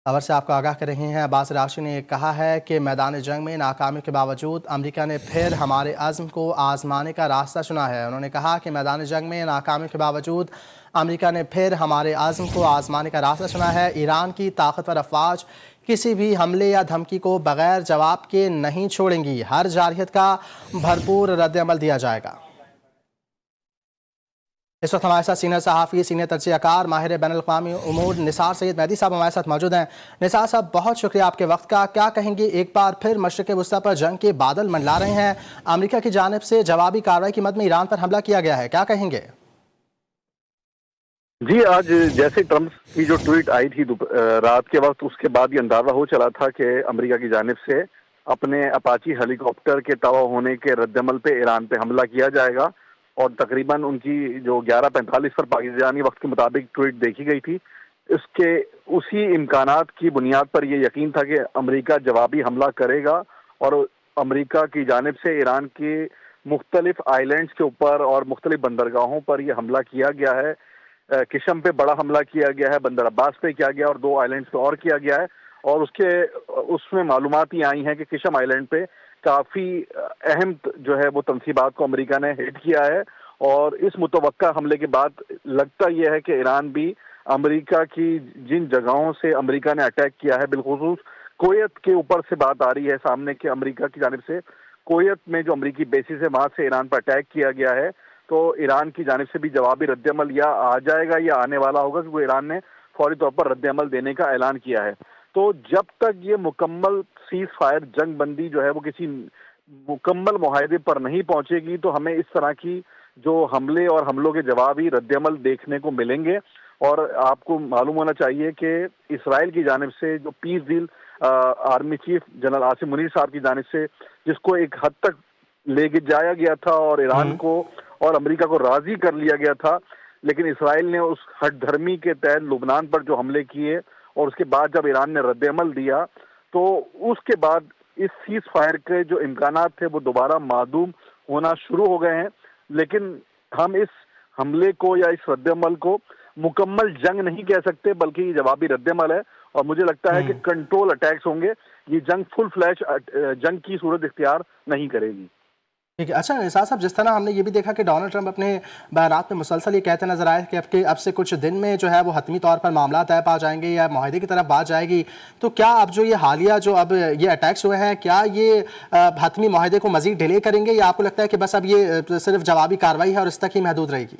खबर से आपको आगाह कर रहे हैं। अब्बास राशि ने कहा है कि मैदान जंग में नाकामी के बावजूद अमेरिका ने फिर हमारे अज़्म को आजमाने का रास्ता चुना है। उन्होंने कहा कि मैदान जंग में नाकामी के बावजूद अमेरिका ने फिर हमारे अज़्म को आजमाने का रास्ता चुना है। ईरान की ताकतवर अफवाज किसी भी हमले या धमकी को बगैर जवाब के नहीं छोड़ेंगी। हर जारहियत का भरपूर रद्द-ए-अमल दिया जाएगा। इस वक्त हमारे साथ सीनियर सहाफ़ी, सीनियर तजज़ियाकार, माहिर बैनुल-अक़वामी उमूर निसार सैयद मेहदी साहब हमारे साथ मौजूद हैं। निसार साहब, बहुत शुक्रिया आपके वक्त का। क्या कहेंगे, एक बार फिर मशरिक़ वुस्ता पर जंग के बादल मंडला रहे हैं, अमेरिका की जानिब से जवाबी कार्रवाई की मद में ईरान पर हमला किया गया है, क्या कहेंगे? जी, आज जैसे ट्रंप की जो ट्वीट आई थी रात के वक्त, उसके बाद ये अंदाजा हो चला था कि अमेरिका की जानिब से अपने अपाची हेलीकॉप्टर के तबाह होने के रद्दमल पे ईरान पे हमला किया जाएगा। और तकरीबन उनकी जो 11:45 पर पाकिस्तानी वक्त के मुताबिक ट्वीट देखी गई थी, इसके उसी इम्कानात की बुनियाद पर यह यकीन था कि अमेरिका जवाबी हमला करेगा और अमेरिका की जानिब से ईरान के मुख्तलिफ आइलैंड्स के ऊपर और मुख्तलिफ बंदरगाहों पर यह हमला किया गया है। किशम पे बड़ा हमला किया गया है, बंदर अब्बास पे किया गया और 2 आइलैंड्स पे और किया गया है। और उसमें मालूमात ये आई हैं कि किशम आइलैंड पे काफ़ी अहम जो है वो तनसीबात को अमेरिका ने हिट किया है। और इस मुतवक्का हमले के बाद लगता यह है कि ईरान भी अमेरिका की जिन जगहों से अमेरिका ने अटैक किया है, बिलखुसूस कुवैत के ऊपर से बात आ रही है सामने कि अमेरिका की जानिब से कुवैत में जो अमेरिकी बेसिस है वहाँ से ईरान पर अटैक किया गया है, तो ईरान की जानिब से भी जवाबी रद्दअमल या आ जाएगा या आने वाला होगा, क्योंकि ईरान ने फौरी तौर पर रद्दअमल देने का ऐलान किया है। तो जब तक ये मुकम्मल सीज फायर जंग बंदी जो है वो किसी मुकम्मल मुआहदे पर नहीं पहुंचेगी, तो हमें इस तरह की जो हमले और हमलों के जवाबी रद्दअमल देखने को मिलेंगे। और आपको मालूम होना चाहिए कि इसराइल की जानिब से जो peace deal army chief general Asim Munir साहब की जानिब से, जिसको एक हद तक लेके जाया गया था और ईरान को और अमेरिका को राजी कर लिया गया था, लेकिन इसराइल ने उस हठधर्मी के तहत लुबनान पर जो हमले किए और उसके बाद जब ईरान ने रद्दअमल दिया, तो उसके बाद इस सीज फायर के जो इम्कानात थे वो दोबारा मादूम होना शुरू हो गए हैं। लेकिन हम इस हमले को या इस रद्दअमल को मुकम्मल जंग नहीं कह सकते, बल्कि ये जवाबी रद्दअमल है। और मुझे लगता है कि कंट्रोल अटैक्स होंगे, ये जंग फुल फ्लैश जंग की सूरत इख्तियार नहीं करेगी। ठीक है। अच्छा निसार साहब, जिस तरह हमने ये भी देखा कि डोनाल्ड ट्रंप अपने बयानात में मुसलसल ये कहते नजर आए कि अब से कुछ दिन में जो है वो हतमी तौर पर मामला तय पा जाएंगे या मुआहदे की तरफ बात जाएगी, तो क्या अब जो ये हालिया जो अब ये अटैक्स हुए हैं, क्या ये हतमी मुआहदे को मजीद डिले करेंगे या आपको लगता है कि बस अब ये सिर्फ जवाबी कार्रवाई है और इस तक ही महदूद रहेगी?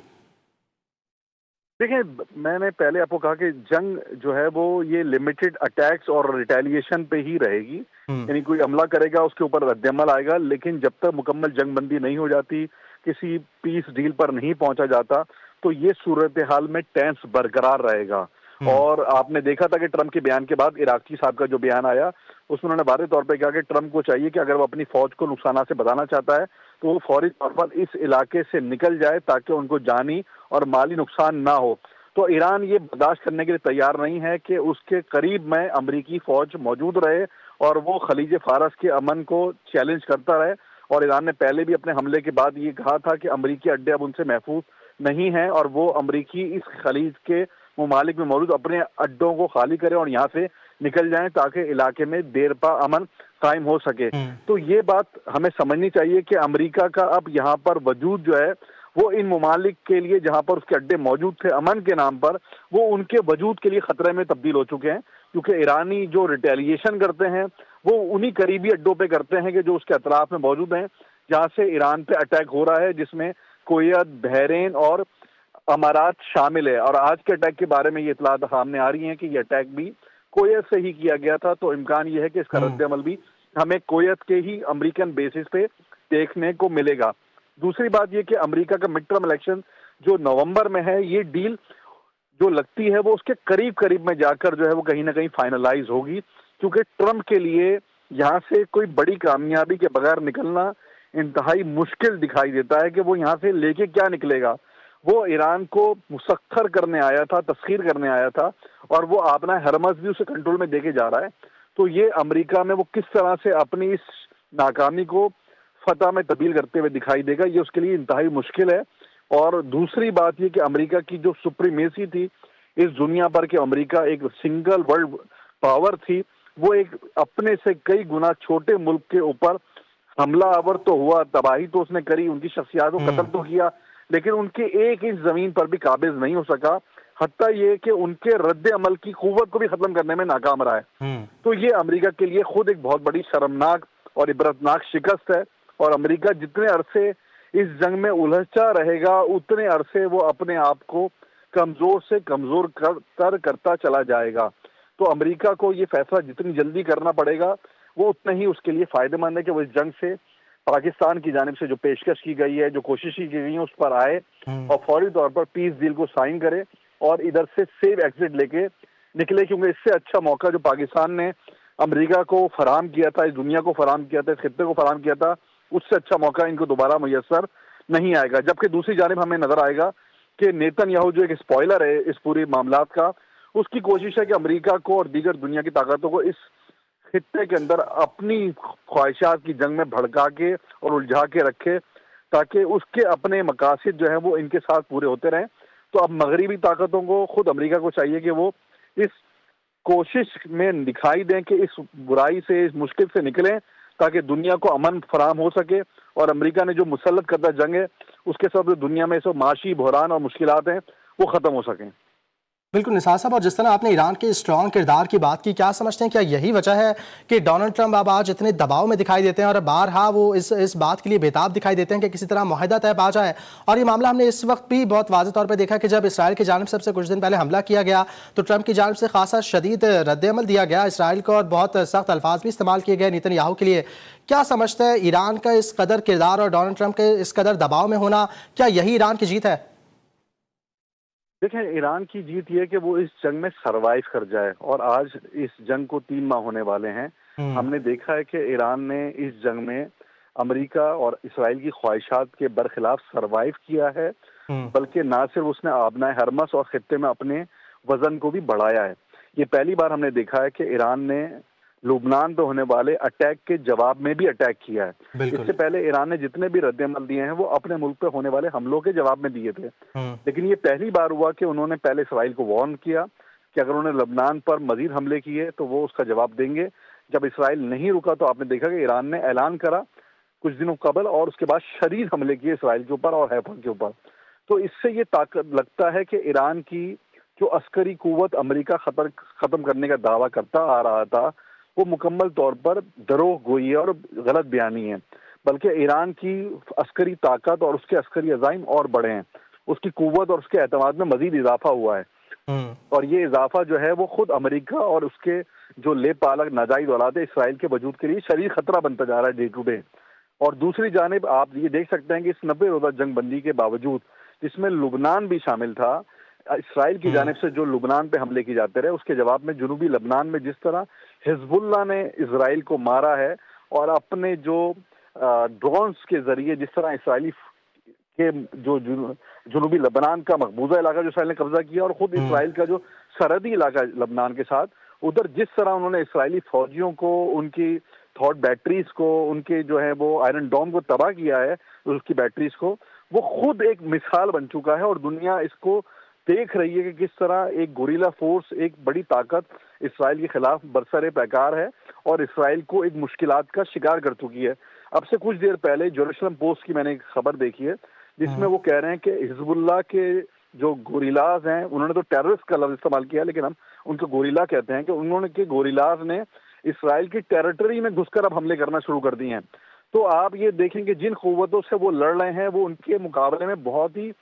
देखिए, मैंने पहले आपको कहा कि जंग जो है वो ये लिमिटेड अटैक्स और रिटेलिएशन पे ही रहेगी, यानी कोई हमला करेगा उसके ऊपर रद्दअमल आएगा, लेकिन जब तक मुकम्मल जंग बंदी नहीं हो जाती, किसी पीस डील पर नहीं पहुंचा जाता, तो ये सूरत हाल में टेंस बरकरार रहेगा। और आपने देखा था कि ट्रंप के बयान के बाद इराकी साहब का जो बयान आया, उसमें उन्होंने वाज़ेह तौर पे कहा कि ट्रंप को चाहिए कि अगर वो अपनी फौज को नुकसान से बचाना चाहता है तो वो फौरी तौर पर इस इलाके से निकल जाए ताकि उनको जानी और माली नुकसान ना हो। तो ईरान ये बर्दाश्त करने के लिए तैयार नहीं है कि उसके करीब में अमरीकी फौज मौजूद रहे और वो खलीज फारस के अमन को चैलेंज करता रहे। और ईरान ने पहले भी अपने हमले के बाद ये कहा था कि अमरीकी अड्डे अब उनसे महफूज नहीं हैं और वो अमरीकी इस खलीज के ममालिक में मौजूद अपने अड्डों को खाली करें और यहाँ से निकल जाएं ताकि इलाके में देरपा अमन कायम हो सके। तो ये बात हमें समझनी चाहिए कि अमेरिका का अब यहाँ पर वजूद जो है वो इन ममालिक के लिए जहाँ पर उसके अड्डे मौजूद थे अमन के नाम पर, वो उनके वजूद के लिए खतरे में तब्दील हो चुके हैं, क्योंकि ईरानी जो रिटेलिएशन करते हैं वो उन्हीं करीबी अड्डों पे करते हैं कि जो उसके अतराफ में मौजूद हैं, जहाँ से ईरान पे अटैक हो रहा है, जिसमें कुवैत, बहरीन और अमारात शामिल है। और आज के अटैक के बारे में ये इतलात सामने आ रही है कि ये अटैक भी कुवैत से ही किया गया था, तो इम्कान ये है कि इसका रद्दअमल भी हमें कुवैत के ही अमेरिकन बेसिस पे देखने को मिलेगा। दूसरी बात ये कि अमेरिका का मिड टर्म इलेक्शन जो नवंबर में है, ये डील जो लगती है वो उसके करीब करीब में जाकर जो है वो कहीं ना कहीं फाइनलाइज होगी, क्योंकि ट्रंप के लिए यहाँ से कोई बड़ी कामयाबी के बगैर निकलना इंतहाई मुश्किल दिखाई देता है कि वो यहाँ से लेके क्या निकलेगा। वो ईरान को मुसख्खर करने आया था, तस्खीर करने आया था, और वो अपना हरमस भी उसे कंट्रोल में देके जा रहा है। तो ये अमेरिका में वो किस तरह से अपनी इस नाकामी को फतह में तब्दील करते हुए दिखाई देगा, ये उसके लिए इंतहाई मुश्किल है। और दूसरी बात ये कि अमेरिका की जो सुप्रीमेसी थी इस दुनिया पर कि अमेरिका एक सिंगल वर्ल्ड पावर थी वो एक अपने से कई गुना छोटे मुल्क के ऊपर हमला आवर तो हुआ, तबाही तो उसने करी, उनकी शख्सियत को कत्ल तो किया, लेकिन उनके 1 इंच जमीन पर भी काबिज नहीं हो सका। हत्ता ये कि उनके रद्द अमल की कुव्वत को भी खत्म करने में नाकाम रहा है। तो ये अमेरिका के लिए खुद एक बहुत बड़ी शर्मनाक और इबरतनाक शिकस्त है, और अमेरिका जितने अरसे इस जंग में उलझा रहेगा उतने अरसे वो अपने आप को कमजोर से कमजोर करता चला जाएगा। तो अमेरिका को ये फैसला जितनी जल्दी करना पड़ेगा वो उतना ही उसके लिए फायदेमंद है कि वो इस जंग से पाकिस्तान की जानिब से जो पेशकश की गई है, जो कोशिशें की गई हैं, उस पर आए और फौरी तौर पर पीस डील को साइन करे और इधर से सेफ एग्जिट लेके निकले, क्योंकि इससे अच्छा मौका जो पाकिस्तान ने अमेरिका को फराहम किया था, इस दुनिया को फराहम किया था, इस खित्ते को फराहम किया था, उससे अच्छा मौका इनको दोबारा मुयस्सर नहीं आएगा। जबकि दूसरी जानिब हमें नजर आएगा कि नेतन्याहू जो एक स्पॉइलर है इस पूरी मामलात का, उसकी कोशिश है कि अमेरिका को और दीगर दुनिया की ताकतों को इस खित्ते के अंदर अपनी ख्वाहिशात की जंग में भड़का के और उलझा के रखे, ताकि उसके अपने मकासद जो है वो इनके साथ पूरे होते रहें। तो अब मगरिबी ताकतों को, खुद अमेरिका को चाहिए कि वो इस कोशिश में दिखाई दें कि इस बुराई से, इस मुश्किल से निकलें, ताकि दुनिया को अमन फराहम हो सके और अमेरिका ने जो मुसल्लत करदा जंग है उसके सब दुनिया में सब माशी बहरान और मुश्किलात हैं वो ख़त्म हो सकें। बिल्कुल निसार साहब, और जिस तरह आपने ईरान के स्ट्रॉन्ग किरदार की बात की, क्या समझते हैं क्या यही वजह है कि डोनाल्ड ट्रंप अब आज इतने दबाव में दिखाई देते हैं और बारहा वो इस बात के लिए बेताब दिखाई देते हैं कि किसी तरह मुआहदा तय पा जाए? और ये मामला हमने इस वक्त भी बहुत वाज़ेह तौर पर देखा कि जब इसराइल की जानिब से कुछ दिन पहले हमला किया गया तो ट्रंप की जानिब से खासा शदीद रद्द-ए-अमल दिया गया इसराइल को और बहुत सख्त अल्फाज भी इस्तेमाल किए गए नेतन्याहू के लिए। क्या समझते हैं ईरान का इस कदर किरदार और डोनाल्ड ट्रंप के इस कदर दबाव में होना, क्या यही ईरान की जीत है? देखें, ईरान की जीत ये है कि वो इस जंग में सरवाइव कर जाए, और आज इस जंग को 3 माह होने वाले हैं। हमने देखा है कि ईरान ने इस जंग में अमेरिका और इसराइल की ख्वाहिशात के बरखिलाफ सरवाइव किया है, बल्कि ना सिर्फ उसने आबनाए हरमस और खित्ते में अपने वजन को भी बढ़ाया है। ये पहली बार हमने देखा है कि ईरान ने लुबनान पे होने वाले अटैक के जवाब में भी अटैक किया है। इससे पहले ईरान ने जितने भी रद्द-ए-अमल दिए हैं वो अपने मुल्क पे होने वाले हमलों के जवाब में दिए थे, लेकिन ये पहली बार हुआ कि उन्होंने पहले इसराइल को वार्न किया कि अगर उन्होंने लबनान पर मजीद हमले किए तो वो उसका जवाब देंगे। जब इसराइल नहीं रुका तो आपने देखा कि ईरान ने ऐलान करा कुछ दिनों कबल, और उसके बाद शदीद हमले किए इसराइल के ऊपर और हैफा के ऊपर। तो इससे ये ताकत लगता है कि ईरान की जो अस्करी कुव्वत अमेरिका खत्म करने का दावा करता आ रहा था वो मुकम्मल तौर पर दरोह गोई है और गलत बयानी है, बल्कि ईरान की अस्करी ताकत और उसके अस्करी अज़ाइम और बढ़े हैं, उसकी कुव्वत और उसके एतमाद में मजीद इजाफा हुआ है। और ये इजाफा जो है वो खुद अमेरिका और उसके जो ले पालक नाजायज औलाद इसराइल के वजूद के लिए शदीद खतरा बनता जा रहा है डे टू डे। और दूसरी जानिब आप ये देख सकते हैं कि इस 90 रोज़ा जंग बंदी के बावजूद, जिसमें लुबनान भी शामिल था, इसराइल की जानिब से जो लुबनान पे हमले किए जाते रहे उसके जवाब में जुनूबी लबनान में जिस तरह हिजबुल्लाह ने इसराइल को मारा है और अपने जो ड्रोन्स के जरिए जिस तरह इसराइली के जो जुनूबी लबनान का मकबूजा इलाका जो इसराइल ने कब्जा किया और खुद इसराइल का जो सरहदी इलाका लबनान के साथ, उधर जिस तरह उन्होंने इसराइली फौजियों को, उनकी थॉट बैटरीज को, उनके जो है वो आयरन डोम को तबाह किया है, उसकी बैटरीज को, वो खुद एक मिसाल बन चुका है। और दुनिया इसको देख रही है कि किस तरह एक गोरिल्ला फोर्स, एक बड़ी ताकत इसराइल के खिलाफ बरसरे पैकार है और इसराइल को एक मुश्किलात का शिकार कर चुकी है। अब से कुछ देर पहले जेरूसलम पोस्ट की मैंने एक खबर देखी है जिसमें वो कह रहे हैं कि हिजबुल्लाह के जो गोरिल्लाज हैं, उन्होंने तो टेररिस्ट का लफ्ज इस्तेमाल किया लेकिन हम उनको गोरिल्ला कहते हैं, कि उन्होंने के गोरिल्लाज ने इसराइल की टेरिटरी में घुसकर अब हमले करना शुरू कर दिए हैं। तो आप ये देखेंगे जिन कुव्वतों से वो लड़ रहे हैं वो उनके मुकाबले में बहुत ही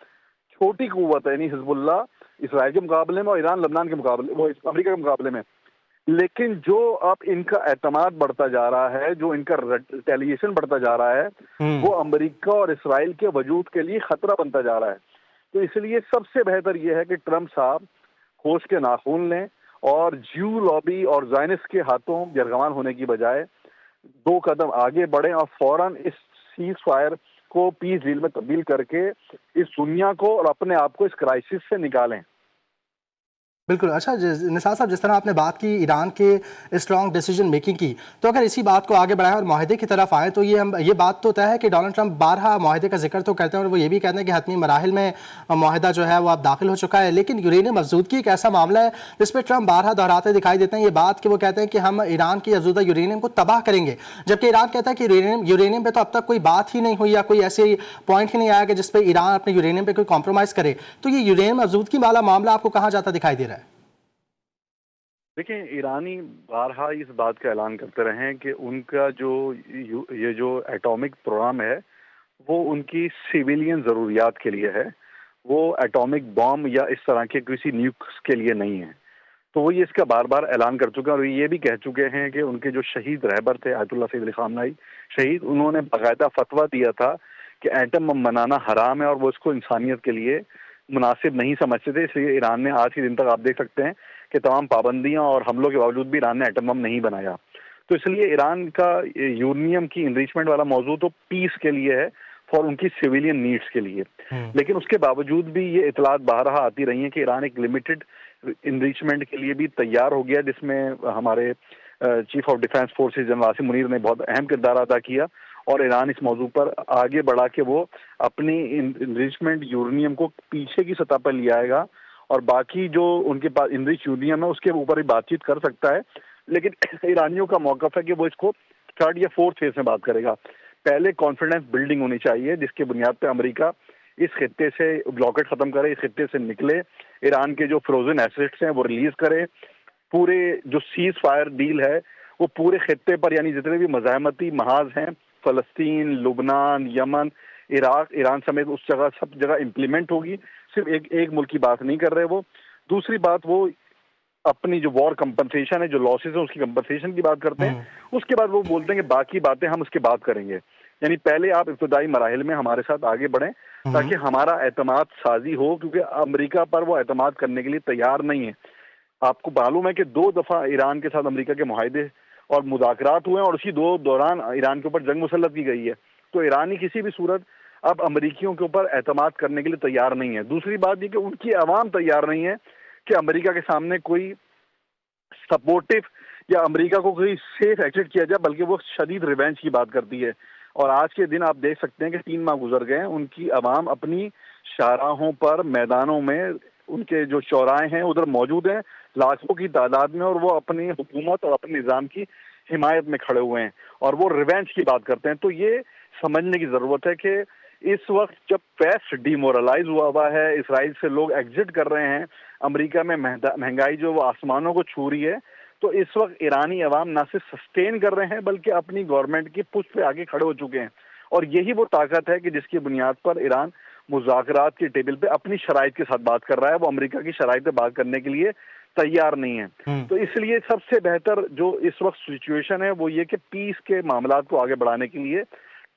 छोटी कुव्वत है, यानी हिजबुल्लाह इसराइल के मुकाबले में और ईरान लबनान के मुकाबले, वो अमेरिका के मुकाबले में। लेकिन जो अब इनका एतमाद बढ़ता जा रहा है, जो इनका रिटेलिएशन बढ़ता जा रहा है, वो अमेरिका और इसराइल के वजूद के लिए खतरा बनता जा रहा है। तो इसलिए सबसे बेहतर यह है कि ट्रंप साहब होश के नाखून लें और ज्यू लॉबी और ज़ायनिस्ट के हाथों यरगमान होने की बजाय 2 कदम आगे बढ़ें और फौरन इस सीज फायर को पीस डील में तब्दील करके इस दुनिया को और अपने आप को इस क्राइसिस से निकालें। بالکل. اچھا نثار صاحب، جس طرح آپ نے بات کی ایران کے اسٹرانگ ڈیسیجن میکنگ کی، تو اگر اسی بات کو آگے بڑھائیں اور معاہدے کی طرف آئیں تو یہ بات تو طے ہے کہ ڈونلڈ ٹرمپ بارہا معاہدے کا ذکر تو کرتے ہیں اور وہ یہ بھی کہتے ہیں کہ حتمی مراحل میں معاہدہ جو ہے وہ اب داخل ہو چکا ہے، لیکن یورینیم افزودگی ایک ایسا معاملہ ہے جس پہ ٹرمپ بارہا دہراتے دکھائی دیتے ہیں یہ بات کہ وہ کہتے ہیں کہ ہم ایران کی افزودہ یورینیم کو تباہ کریں گے، جبکہ ایران کہتا ہے کہ یورینیم پہ تو اب تک کوئی بات ہی نہیں ہوئی یا کوئی ایسے پوائنٹ ہی نہیں آیا کہ جس پہ ایران اپنے یورینیم پہ کوئی کمپرومائز کرے. تو یہ یورینیم افزودگی والا معاملہ آپ کو کہاں جاتا دکھائی دے رہا ہے؟ دیکھیں، ایرانی بارہا اس بات کا اعلان کرتے رہے ہیں کہ ان کا یہ جو ایٹامک پروگرام ہے وہ ان کی سیویلین ضروریات کے لیے ہے، وہ ایٹامک بام یا اس طرح کے کسی نیوکس کے لیے نہیں ہے. تو وہ اس کا بار بار اعلان کر چکے ہیں اور یہ بھی کہہ چکے ہیں کہ ان کے جو شہید رہبر تھے آیت اللہ سید علی خامنہ ای شہید، انہوں نے باقاعدہ فتویٰ دیا تھا کہ ایٹم بم بنانا حرام ہے اور وہ اس کو انسانیت کے لیے مناسب نہیں سمجھتے تھے. اس لیے ایران نے آج کے دن تک آپ دیکھ سکتے ہیں کہ تمام پابندیاں اور حملوں کے باوجود بھی ایران نے ایٹم بم نہیں بنایا. تو اس لیے ایران کا یورینیم کی انریچمنٹ والا موضوع تو پیس کے لیے ہے، فار ان کی سیویلین نیڈس کے لیے. لیکن اس کے باوجود بھی یہ اطلاعات بارہا آتی رہی ہیں کہ ایران ایک لمیٹڈ انریچمنٹ کے لیے بھی تیار ہو گیا، جس میں ہمارے chief of defence forces general Asim Munir نے بہت اہم کردار ادا کیا، اور ایران اس موضوع پر آگے بڑھا کے وہ اپنی انریچمنٹ یورینیم کو پیچھے کی سطح پر لے آئے گا، اور باقی جو ان کے پاس انریچ یورینیم ہے اس کے اوپر بھی بات چیت کر سکتا ہے. لیکن ایرانیوں کا موقف ہے کہ وہ اس کو تھرڈ یا فورتھ فیز میں بات کرے گا. پہلے کانفیڈنس بلڈنگ ہونی چاہیے جس کے بنیاد پہ امریکہ اس خطے سے بلاکٹ ختم کرے، اس خطے سے نکلے، ایران کے جو فروزن ایسٹس ہیں وہ ریلیز کرے، پورے جو سیز فائر ڈیل ہے وہ پورے خطے پر، یعنی جتنے بھی مزاحمتی محاذ ہیں، فلسطین، لبنان، یمن، عراق، ایران سمیت اس جگہ سب جگہ امپلیمنٹ ہوگی. صرف ایک ملک کی بات نہیں کر رہے وہ. دوسری بات، وہ اپنی جو وار کمپنسیشن ہے، جو لاسز ہیں اس کی کمپنسیشن کی بات کرتے ہیں. اس کے بعد وہ بولتے ہیں کہ باقی باتیں ہم اس کے بعد کریں گے. یعنی پہلے آپ ابتدائی مراحل میں ہمارے ساتھ آگے بڑھیں تاکہ ہمارا اعتماد سازی ہو، کیونکہ امریکہ پر وہ اعتماد کرنے کے لیے تیار نہیں ہے. آپ کو معلوم ہے کہ 2 دفعہ ایران کے ساتھ امریکہ کے معاہدے اور مذاکرات ہوئے ہیں اور اسی دوران ایران کے اوپر جنگ مسلط کی گئی ہے. تو ایرانی کسی بھی صورت اب امریکیوں کے اوپر اعتماد کرنے کے لیے تیار نہیں ہے. دوسری بات یہ کہ ان کی عوام تیار نہیں ہے کہ امریکہ کے سامنے کوئی سپورٹو یا امریکہ کو کوئی سیف ایکسٹ کیا جائے، بلکہ وہ شدید ریونج کی بات کرتی ہے. اور آج کے دن آپ دیکھ سکتے ہیں کہ 3 ماہ گزر گئے ہیں، ان کی عوام اپنی شاہراہوں پر، میدانوں میں، ان کے جو چوراہے ہیں ادھر موجود ہیں لاکھوں کی تعداد میں، اور وہ اپنی حکومت اور اپنے نظام کی حمایت میں کھڑے ہوئے ہیں اور وہ ریونج کی بات کرتے ہیں. تو یہ سمجھنے کی ضرورت ہے کہ اس وقت جب ویسٹ ڈی مورلائز ہوا ہے، اسرائیل سے لوگ ایگزٹ کر رہے ہیں، امریکہ میں مہنگائی جو وہ آسمانوں کو چھو رہی ہے، تو اس وقت ایرانی عوام نہ صرف سسٹین کر رہے ہیں بلکہ اپنی گورنمنٹ کی پشت پہ آگے کھڑے ہو چکے ہیں. اور یہی وہ طاقت ہے کہ جس کی بنیاد پر ایران مذاکرات کی ٹیبل پہ اپنی شرائط کے ساتھ بات کر رہا ہے. وہ امریکہ کی شرائط پہ بات کرنے کے لیے تیار نہیں ہے. تو اس لیے سب سے بہتر جو اس وقت سچویشن ہے وہ یہ کہ پیس کے معاملات کو آگے بڑھانے کے لیے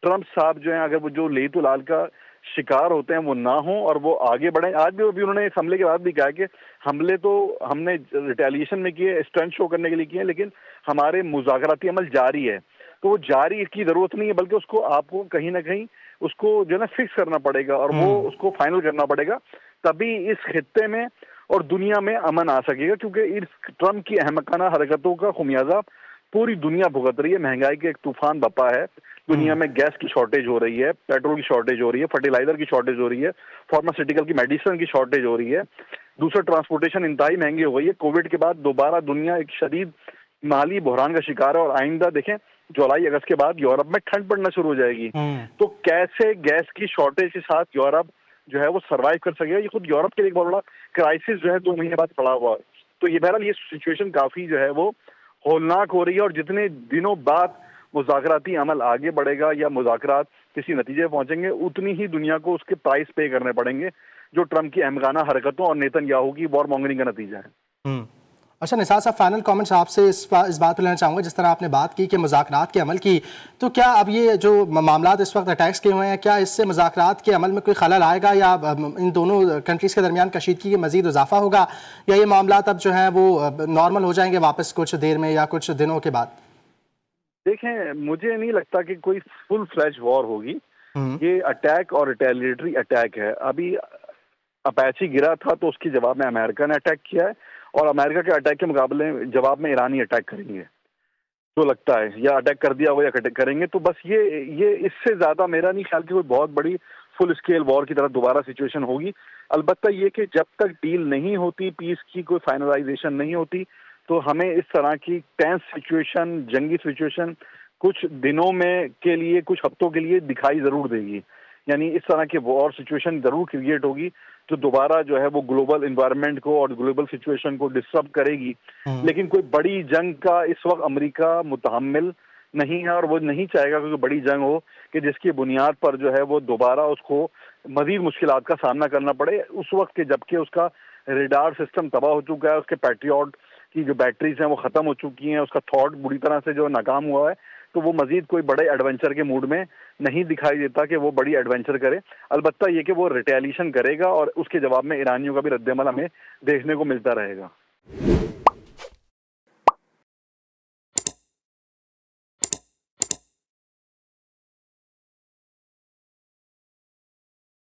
ٹرمپ صاحب جو ہیں، اگر وہ جو لیت العال کا شکار ہوتے ہیں وہ نہ ہوں اور وہ آگے بڑھیں. آج بھی انہوں نے اس حملے کے بعد بھی کہا کہ حملے تو ہم نے ریٹیلیشن میں کیے، اسٹرینتھ شو کرنے کے لیے کیے، لیکن ہمارے مذاکراتی عمل جاری ہے. تو وہ جاری کی ضرورت نہیں ہے، بلکہ اس کو آپ کو کہیں نہ کہیں اس کو جو ہے نا فکس کرنا پڑے گا اور وہ اس کو فائنل کرنا پڑے گا. تبھی اس خطے میں اور دنیا میں امن آ سکے گا، کیونکہ اس ٹرمپ کی احمقانہ حرکتوں کا خمیازہ پوری دنیا بھگت رہی ہے. مہنگائی کے ایک طوفان بپا ہے دنیا میں، گیس کی شارٹیج ہو رہی ہے، پیٹرول کی شارٹیج ہو رہی ہے، فرٹیلائزر کی شارٹیج ہو رہی ہے، فارماسیوٹیکل کی میڈیسن کی شارٹیج ہو رہی ہے. دوسرا، ٹرانسپورٹیشن انتہائی مہنگی ہو گئی ہے. کووڈ کے بعد دوبارہ دنیا ایک شدید مالی بحران کا شکار ہے، اور آئندہ دیکھیں جولائی اگست کے بعد یورپ میں ٹھنڈ پڑنا شروع ہو جائے گی. تو کیسے گیس کی شارٹیج کے ساتھ یورپ جو ہے وہ سروائیو کر سکے گا؟ یہ خود یورپ کے لیے ایک بہت بڑا کرائسس جو ہے 2 مہینے بعد پڑا ہوا ہے. تو یہ بہرحال یہ سچویشن کافی جو ہے وہ ہولناک ہو رہی ہے، اور جتنے دنوں بعد مذاکراتی عمل آگے بڑھے گا یا مذاکرات کسی نتیجے پہنچیں گے، اتنی ہی دنیا کو اس کے پرائس پے کرنے پڑیں گے، جو ٹرمپ کی احمقانہ حرکتوں اور نیتن یاہو کی وار مونگرنگ کا نتیجہ ہے. اچھا نثار صاحب، فائنل کامنٹس آپ سے اس بات پہ لینا چاہوں گا. جس طرح آپ نے بات کی کہ مذاکرات کے عمل کی، تو کیا اب یہ جو معاملات اس وقت اٹیکس کیے ہوئے ہیں، کیا اس سے مذاکرات کے عمل میں کوئی خلل آئے گا، یا ان دونوں کنٹریز کے درمیان کشیدگی کے مزید اضافہ ہوگا، یا یہ معاملات اب جو ہیں وہ نارمل ہو جائیں گے واپس کچھ دیر میں یا کچھ دنوں کے بعد؟ دیکھیں، مجھے نہیں لگتا کہ کوئی فل فلیج وار ہوگی. یہ اٹیک اور ریٹیلیٹری اٹیک ہے. ابھی اپیچی گرا تھا تو اس کے جواب میں امریکہ نے اٹیک کیا ہے، اور امریکہ کے اٹیک کے مقابلے جواب میں ایرانی اٹیک کریں گے جو لگتا ہے, یا اٹیک کر دیا ہو یا کریں گے. تو بس یہ اس سے زیادہ میرا نہیں خیال کہ کوئی بہت بڑی فل اسکیل وار کی طرح دوبارہ سچویشن ہوگی. البتہ یہ کہ جب تک ڈیل نہیں ہوتی, پیس کی کوئی فائنلائزیشن نہیں ہوتی, تو ہمیں اس طرح کی ٹینس سچویشن, جنگی سچویشن کچھ دنوں میں کے لیے, کچھ ہفتوں کے لیے دکھائی ضرور دے گی. یعنی اس طرح کی وار سچویشن ضرور کریٹ ہوگی جو دوبارہ جو ہے وہ گلوبل انوائرمنٹ کو اور گلوبل سچویشن کو ڈسٹرب کرے گی. لیکن کوئی بڑی جنگ کا اس وقت امریکہ متحمل نہیں ہے, اور وہ نہیں چاہے گا کہ کوئی بڑی جنگ ہو کہ جس کی بنیاد پر جو ہے وہ دوبارہ اس کو مزید مشکلات کا سامنا کرنا پڑے اس وقت کے, جبکہ اس کا ریڈار سسٹم تباہ ہو چکا ہے, اس کے پیٹریوٹ کی جو بیٹریز ہیں وہ ختم ہو چکی ہیں, اس کا تھاٹ بری طرح سے جو ناکام ہوا ہے. تو وہ مزید کوئی بڑے ایڈونچر کے موڈ میں نہیں دکھائی دیتا کہ وہ بڑی ایڈونچر کرے. البتہ یہ کہ وہ ریٹیلیشن کرے گا اور اس کے جواب میں ایرانیوں کا بھی رد عمل ہمیں دیکھنے کو ملتا رہے گا.